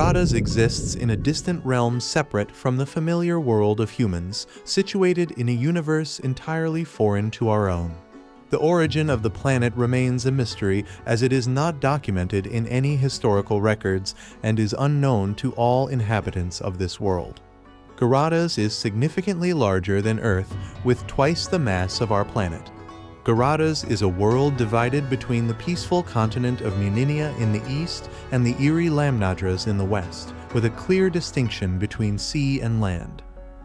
Garadas exists in a distant realm separate from the familiar world of humans, situated in a universe entirely foreign to our own. The origin of the planet remains a mystery, as it is not documented in any historical records and is unknown to all inhabitants of this world. Garadas is significantly larger than Earth, with twice the mass of our planet. Garadas is a world divided between the peaceful continent of Muninia in the east and the eerie Lamnadras in the west, with a clear distinction between sea and land.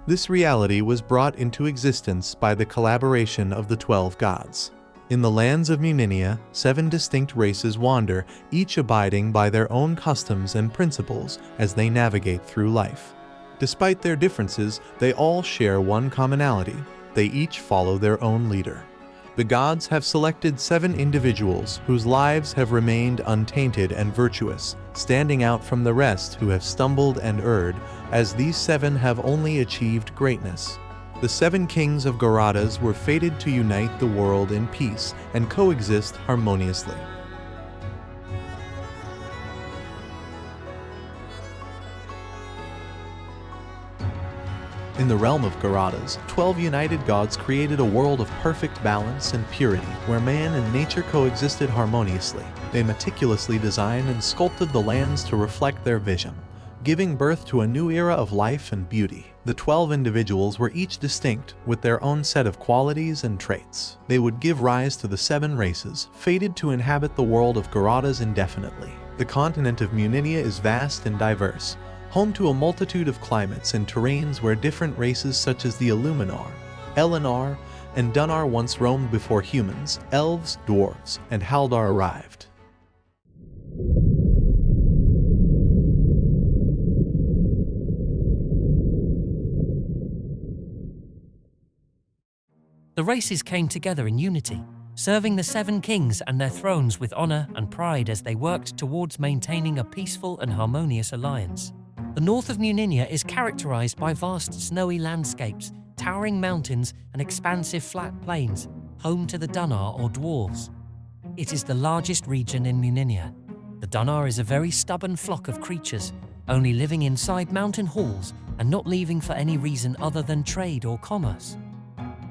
This reality was brought into existence by the collaboration of the 12 gods. In the lands of Muninia, 7 distinct races wander, each abiding by their own customs and principles as they navigate through life. Despite their differences, they all share one commonality: they each follow their own leader. The gods have selected 7 individuals whose lives have remained untainted and virtuous, standing out from the rest who have stumbled and erred, as these 7 have only achieved greatness. The 7 kings of Garadas were fated to unite the world in peace and coexist harmoniously. In the realm of Garadas, 12 united gods created a world of perfect balance and purity, where man and nature coexisted harmoniously. They meticulously designed and sculpted the lands to reflect their vision, giving birth to a new era of life and beauty. The 12 individuals were each distinct, with their own set of qualities and traits. They would give rise to the 7 races, fated to inhabit the world of Garadas indefinitely. The continent of Muninia is vast and diverse, home to a multitude of climates and terrains where different races such as the Illuminar, Elenar, and Dunnar once roamed before humans, elves, dwarves, and Haldar arrived. The races came together in unity, serving the 7 kings and their thrones with honor and pride as they worked towards maintaining a peaceful and harmonious alliance. The north of Muninia is characterized by vast snowy landscapes, towering mountains, and expansive flat plains, home to the Dunnar or dwarves. It is the largest region in Muninia. The Dunnar is a very stubborn flock of creatures, only living inside mountain halls and not leaving for any reason other than trade or commerce.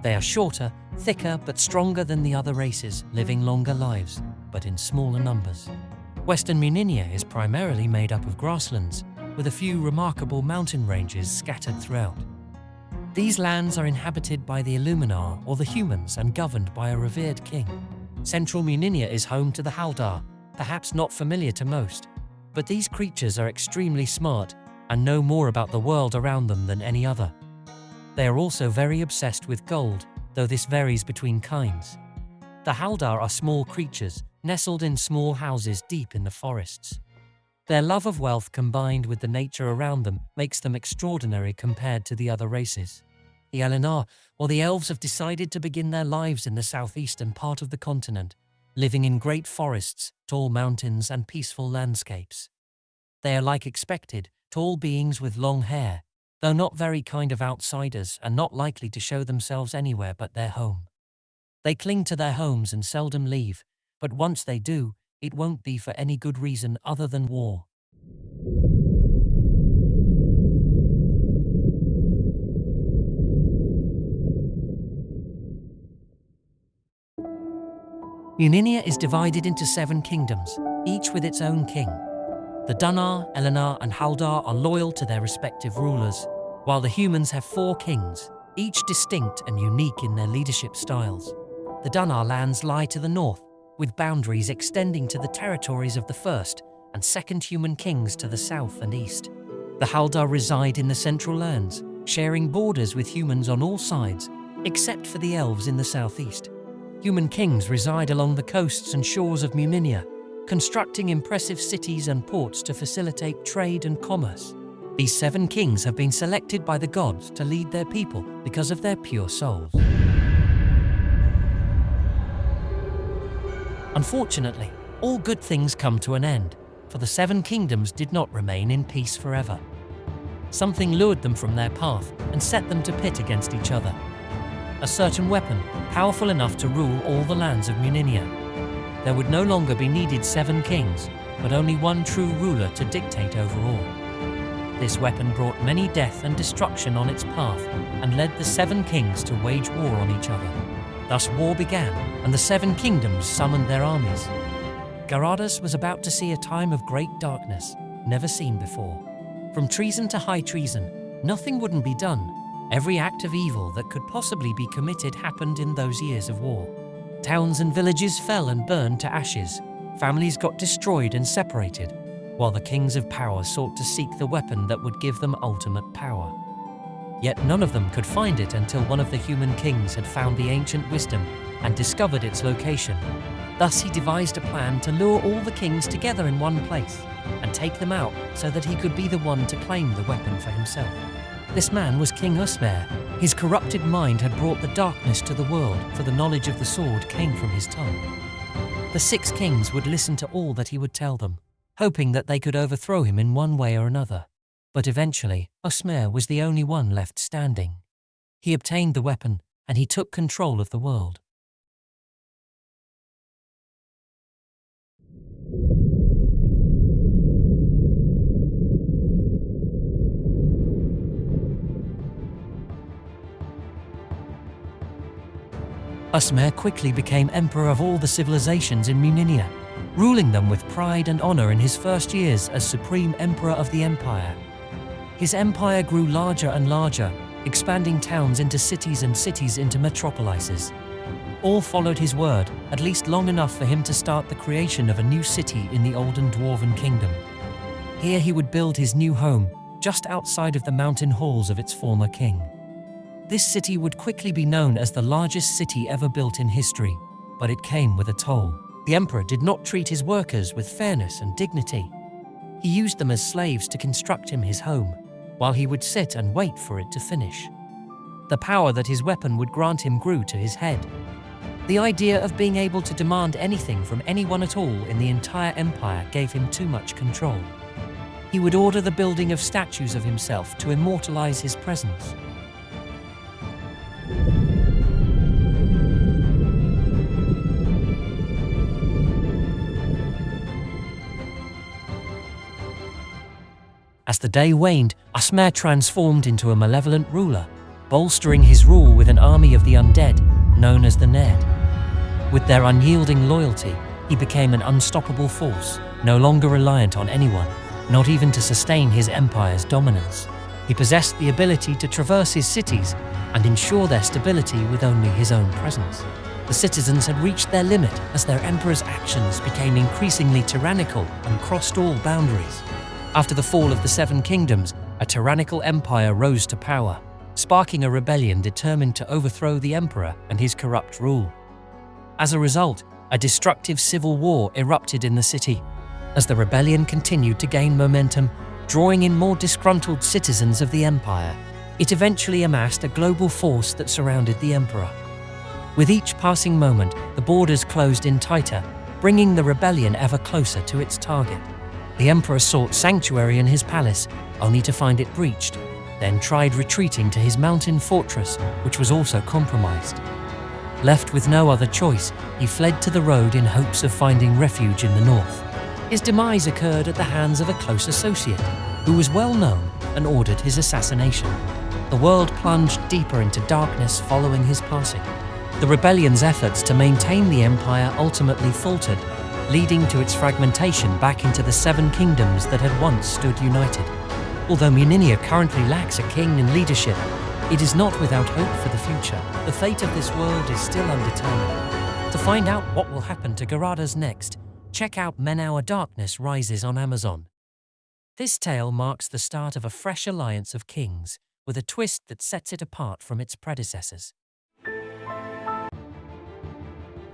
They are shorter, thicker, but stronger than the other races, living longer lives, but in smaller numbers. Western Muninia is primarily made up of grasslands, with a few remarkable mountain ranges scattered throughout. These lands are inhabited by the Illuminar, or the humans, and governed by a revered king. Central Muninia is home to the Haldar, perhaps not familiar to most, but these creatures are extremely smart and know more about the world around them than any other. They are also very obsessed with gold, though this varies between kinds. The Haldar are small creatures, nestled in small houses deep in the forests. Their love of wealth combined with the nature around them makes them extraordinary compared to the other races. The Elenar, or the elves, have decided to begin their lives in the southeastern part of the continent, living in great forests, tall mountains, and peaceful landscapes. They are like expected, tall beings with long hair, though not very kind of outsiders and not likely to show themselves anywhere but their home. They cling to their homes and seldom leave, but once they do, it won't be for any good reason other than war. Muninia is divided into 7 kingdoms, each with its own king. The Dunnar, Elenar, and Haldar are loyal to their respective rulers, while the humans have 4 kings, each distinct and unique in their leadership styles. The Dunnar lands lie to the north, with boundaries extending to the territories of the first and second human kings to the south and east. The Haldar reside in the central lands, sharing borders with humans on all sides, except for the elves in the southeast. Human kings reside along the coasts and shores of Muninia, constructing impressive cities and ports to facilitate trade and commerce. These 7 kings have been selected by the gods to lead their people because of their pure souls. Unfortunately, all good things come to an end, for the 7 kingdoms did not remain in peace forever. Something lured them from their path and set them to pit against each other. A certain weapon, powerful enough to rule all the lands of Muninia. There would no longer be needed 7 kings, but only one true ruler to dictate over all. This weapon brought many death and destruction on its path and led the seven kings to wage war on each other. Thus war began, and the seven kingdoms summoned their armies. Garadas was about to see a time of great darkness, never seen before. From treason to high treason, nothing wouldn't be done. Every act of evil that could possibly be committed happened in those years of war. Towns and villages fell and burned to ashes. Families got destroyed and separated, while the kings of power sought to seek the weapon that would give them ultimate power. Yet none of them could find it until one of the human kings had found the ancient wisdom and discovered its location. Thus he devised a plan to lure all the kings together in one place and take them out so that he could be the one to claim the weapon for himself. This man was King Usmer. His corrupted mind had brought the darkness to the world, for the knowledge of the sword came from his tongue. The six kings would listen to all that he would tell them, hoping that they could overthrow him in one way or another. But eventually, Usmer was the only one left standing. He obtained the weapon, and he took control of the world. Usmer quickly became emperor of all the civilizations in Menouer, ruling them with pride and honor in his first years as supreme emperor of the empire. His empire grew larger and larger, expanding towns into cities and cities into metropolises. All followed his word, at least long enough for him to start the creation of a new city in the olden dwarven kingdom. Here he would build his new home, just outside of the mountain halls of its former king. This city would quickly be known as the largest city ever built in history, but it came with a toll. The emperor did not treat his workers with fairness and dignity. He used them as slaves to construct him his home, while he would sit and wait for it to finish. The power that his weapon would grant him grew to his head. The idea of being able to demand anything from anyone at all in the entire empire gave him too much control. He would order the building of statues of himself to immortalize his presence. As the day waned, Usmer transformed into a malevolent ruler, bolstering his rule with an army of the undead, known as the Ned. With their unyielding loyalty, he became an unstoppable force, no longer reliant on anyone, not even to sustain his empire's dominance. He possessed the ability to traverse his cities and ensure their stability with only his own presence. The citizens had reached their limit as their emperor's actions became increasingly tyrannical and crossed all boundaries. After the fall of the Seven Kingdoms, a tyrannical empire rose to power, sparking a rebellion determined to overthrow the emperor and his corrupt rule. As a result, a destructive civil war erupted in the city. As the rebellion continued to gain momentum, drawing in more disgruntled citizens of the empire, it eventually amassed a global force that surrounded the emperor. With each passing moment, the borders closed in tighter, bringing the rebellion ever closer to its target. The emperor sought sanctuary in his palace, only to find it breached, then tried retreating to his mountain fortress, which was also compromised. Left with no other choice, he fled to the road in hopes of finding refuge in the north. His demise occurred at the hands of a close associate, who was well known and ordered his assassination. The world plunged deeper into darkness following his passing. The rebellion's efforts to maintain the empire ultimately faltered, leading to its fragmentation back into the Seven Kingdoms that had once stood united. Although Menouer currently lacks a king and leadership, it is not without hope for the future. The fate of this world is still undetermined. To find out what will happen to Garadas next, check out Menouer Darkness Rises on Amazon. This tale marks the start of a fresh alliance of kings, with a twist that sets it apart from its predecessors.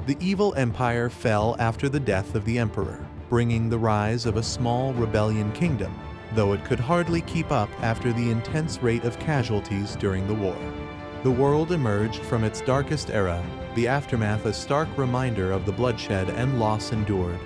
The evil empire fell after the death of the emperor, bringing the rise of a small rebellion kingdom, though it could hardly keep up after the intense rate of casualties during the war. The world emerged from its darkest era, the aftermath a stark reminder of the bloodshed and loss endured.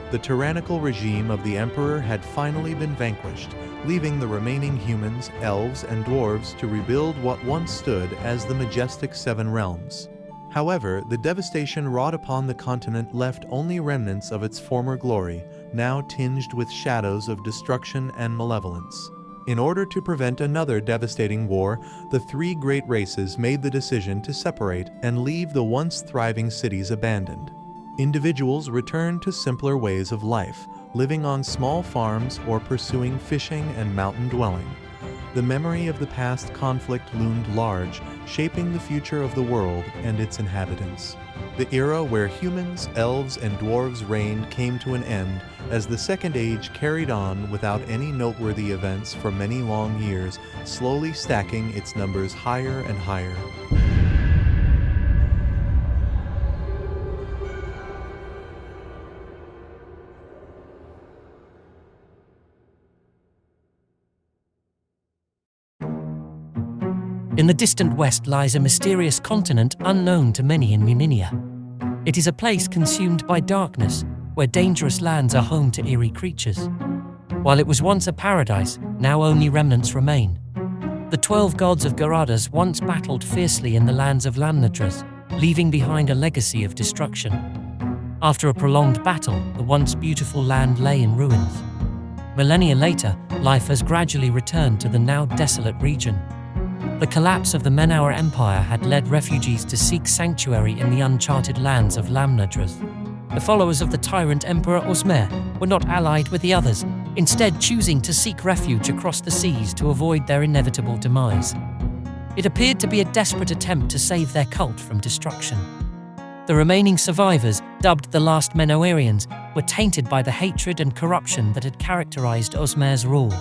The tyrannical regime of the emperor had finally been vanquished, leaving the remaining humans, elves, and dwarves to rebuild what once stood as the majestic Seven Realms. However, the devastation wrought upon the continent left only remnants of its former glory, now tinged with shadows of destruction and malevolence. In order to prevent another devastating war, the three great races made the decision to separate and leave the once thriving cities abandoned. Individuals returned to simpler ways of life, living on small farms or pursuing fishing and mountain dwelling. The memory of the past conflict loomed large, shaping the future of the world and its inhabitants. The era where humans, elves, and dwarves reigned came to an end as the Second Age carried on without any noteworthy events for many long years, slowly stacking its numbers higher and higher. In the distant west lies a mysterious continent unknown to many in Menouer. It is a place consumed by darkness, where dangerous lands are home to eerie creatures. While it was once a paradise, now only remnants remain. The 12 gods of Garadas once battled fiercely in the lands of Lamnadras, leaving behind a legacy of destruction. After a prolonged battle, the once beautiful land lay in ruins. Millennia later, life has gradually returned to the now desolate region. The collapse of the Menouer Empire had led refugees to seek sanctuary in the uncharted lands of Lamnadras. The followers of the tyrant Emperor Osmer were not allied with the others, instead choosing to seek refuge across the seas to avoid their inevitable demise. It appeared to be a desperate attempt to save their cult from destruction. The remaining survivors, dubbed the last Menouerians, were tainted by the hatred and corruption that had characterized Osmer's rule.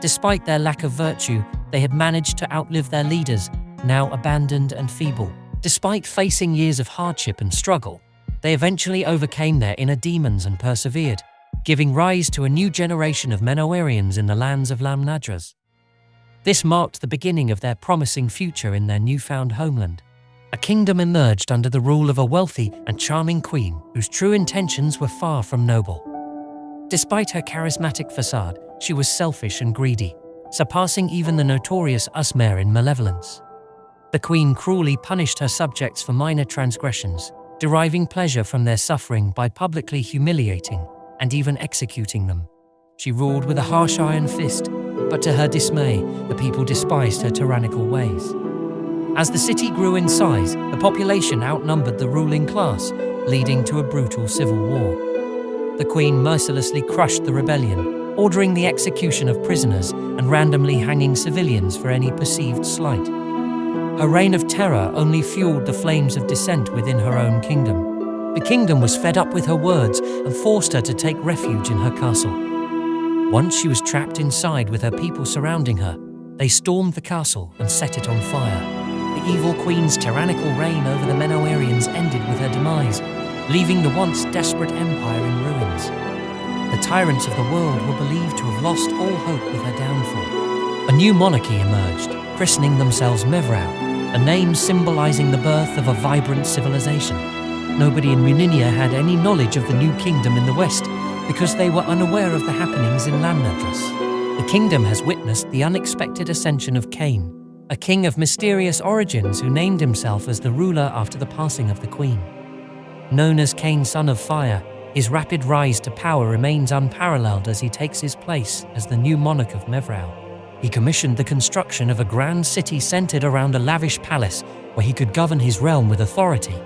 Despite their lack of virtue, they had managed to outlive their leaders, now abandoned and feeble. Despite facing years of hardship and struggle, they eventually overcame their inner demons and persevered, giving rise to a new generation of Menouerians in the lands of Lamnadras. This marked the beginning of their promising future in their newfound homeland. A kingdom emerged under the rule of a wealthy and charming queen whose true intentions were far from noble. Despite her charismatic facade, she was selfish and greedy, surpassing even the notorious Osmer in malevolence. The queen cruelly punished her subjects for minor transgressions, deriving pleasure from their suffering by publicly humiliating and even executing them. She ruled with a harsh iron fist, but to her dismay, the people despised her tyrannical ways. As the city grew in size, the population outnumbered the ruling class, leading to a brutal civil war. The queen mercilessly crushed the rebellion, ordering the execution of prisoners and randomly hanging civilians for any perceived slight. Her reign of terror only fueled the flames of dissent within her own kingdom. The kingdom was fed up with her words and forced her to take refuge in her castle. Once she was trapped inside with her people surrounding her, they stormed the castle and set it on fire. The evil queen's tyrannical reign over the Menouerians ended with her demise, leaving the once desperate empire in ruins. The tyrants of the world were believed to have lost all hope with her downfall. A new monarchy emerged, christening themselves Menouer, a name symbolizing the birth of a vibrant civilization. Nobody in Menouer had any knowledge of the new kingdom in the west because they were unaware of the happenings in Lamnadras. The kingdom has witnessed the unexpected ascension of Cain, a king of mysterious origins who named himself as the ruler after the passing of the queen. Known as Cain, son of fire, his rapid rise to power remains unparalleled as he takes his place as the new monarch of Menouer. He commissioned the construction of a grand city centered around a lavish palace where he could govern his realm with authority.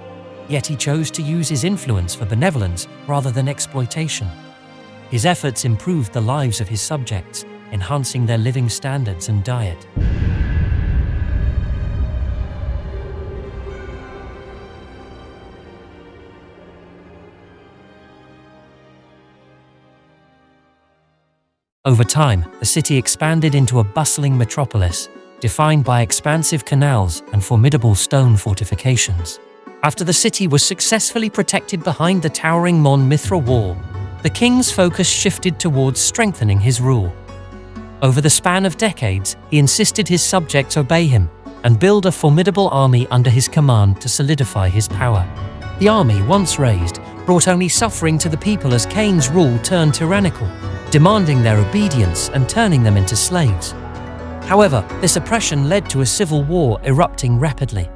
Yet he chose to use his influence for benevolence rather than exploitation. His efforts improved the lives of his subjects, enhancing their living standards and diet. Over time, the city expanded into a bustling metropolis, defined by expansive canals and formidable stone fortifications. After the city was successfully protected behind the towering Mon Mithra wall, the king's focus shifted towards strengthening his rule. Over the span of decades, he insisted his subjects obey him and build a formidable army under his command to solidify his power. The army, once raised, brought only suffering to the people as Cain's rule turned tyrannical, demanding their obedience and turning them into slaves. However, this oppression led to a civil war erupting rapidly.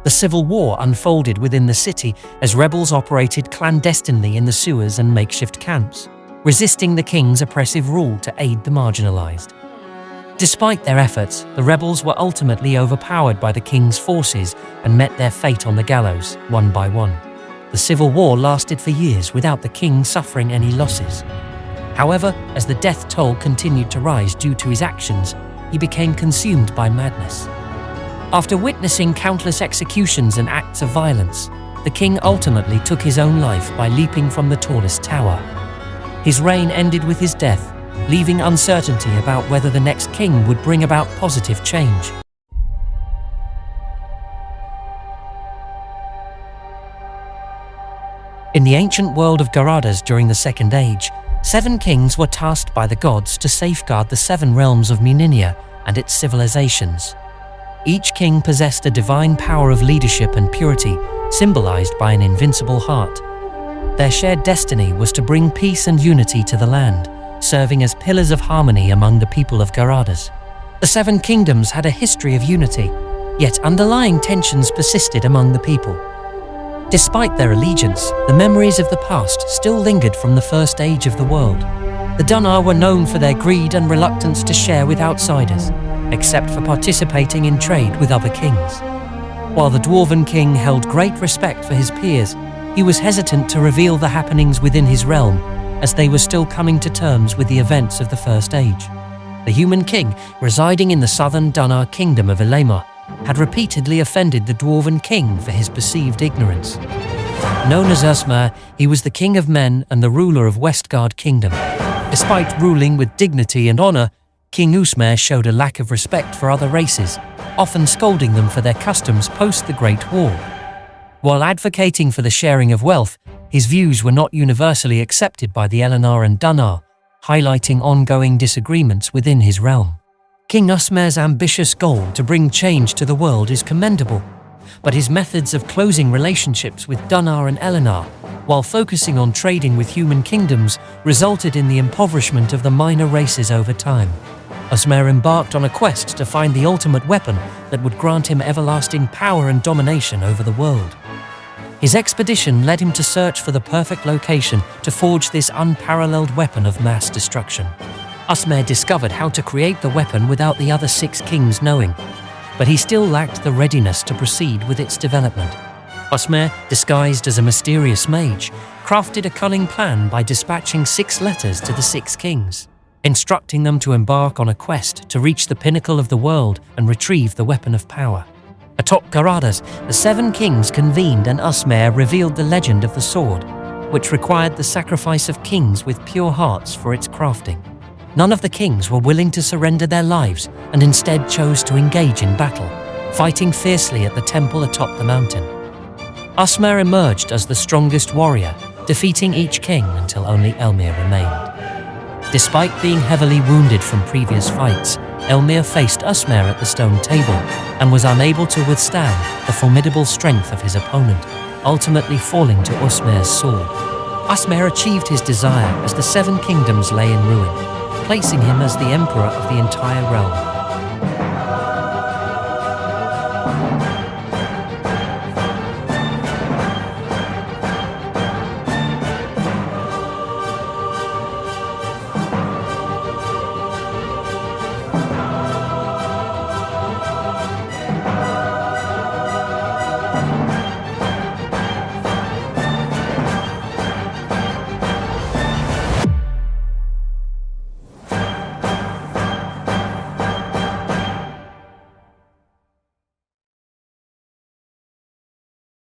The civil war unfolded within the city as rebels operated clandestinely in the sewers and makeshift camps. resisting the king's oppressive rule to aid the marginalized. Despite their efforts, the rebels were ultimately overpowered by the king's forces and met their fate on the gallows, one by one. The civil war lasted for years without the king suffering any losses. However, as the death toll continued to rise due to his actions, he became consumed by madness. After witnessing countless executions and acts of violence, the king ultimately took his own life by leaping from the tallest tower. His reign ended with his death, leaving uncertainty about whether the next king would bring about positive change. In the ancient world of Garadas during the Second Age, 7 kings were tasked by the gods to safeguard the 7 realms of Menouer and its civilizations. Each king possessed a divine power of leadership and purity, symbolized by an invincible heart. Their shared destiny was to bring peace and unity to the land, serving as pillars of harmony among the people of Garadas. The 7 kingdoms had a history of unity, yet underlying tensions persisted among the people. Despite their allegiance, the memories of the past still lingered from the first age of the world. The Dun'ar were known for their greed and reluctance to share with outsiders, except for participating in trade with other kings. While the Dwarven king held great respect for his peers, he was hesitant to reveal the happenings within his realm, as they were still coming to terms with the events of the First Age. The human king, residing in the southern Dun'ar kingdom of Elema, had repeatedly offended the Dwarven king for his perceived ignorance. Known as Usmer, he was the king of men and the ruler of Westgard Kingdom. Despite ruling with dignity and honor, King Usmer showed a lack of respect for other races, often scolding them for their customs post the Great War. While advocating for the sharing of wealth, his views were not universally accepted by the Elenar and Dun'ar, highlighting ongoing disagreements within his realm. King Usmer's ambitious goal to bring change to the world is commendable, but his methods of closing relationships with Dun'ar and Elenar, while focusing on trading with human kingdoms, resulted in the impoverishment of the minor races over time. Usmer embarked on a quest to find the ultimate weapon that would grant him everlasting power and domination over the world. His expedition led him to search for the perfect location to forge this unparalleled weapon of mass destruction. Usmer discovered how to create the weapon without the other 6 kings knowing, but he still lacked the readiness to proceed with its development. Usmer, disguised as a mysterious mage, crafted a cunning plan by dispatching 6 letters to the 6 kings, instructing them to embark on a quest to reach the pinnacle of the world and retrieve the weapon of power. Atop Garadas, the 7 kings convened and Usmer revealed the legend of the sword, which required the sacrifice of kings with pure hearts for its crafting. None of the kings were willing to surrender their lives and instead chose to engage in battle, fighting fiercely at the temple atop the mountain. Usmer emerged as the strongest warrior, defeating each king until only Elmir remained. Despite being heavily wounded from previous fights, Elmir faced Usmer at the stone table and was unable to withstand the formidable strength of his opponent, ultimately falling to Usmer's sword. Usmer achieved his desire as the 7 kingdoms lay in ruin, placing him as the emperor of the entire realm.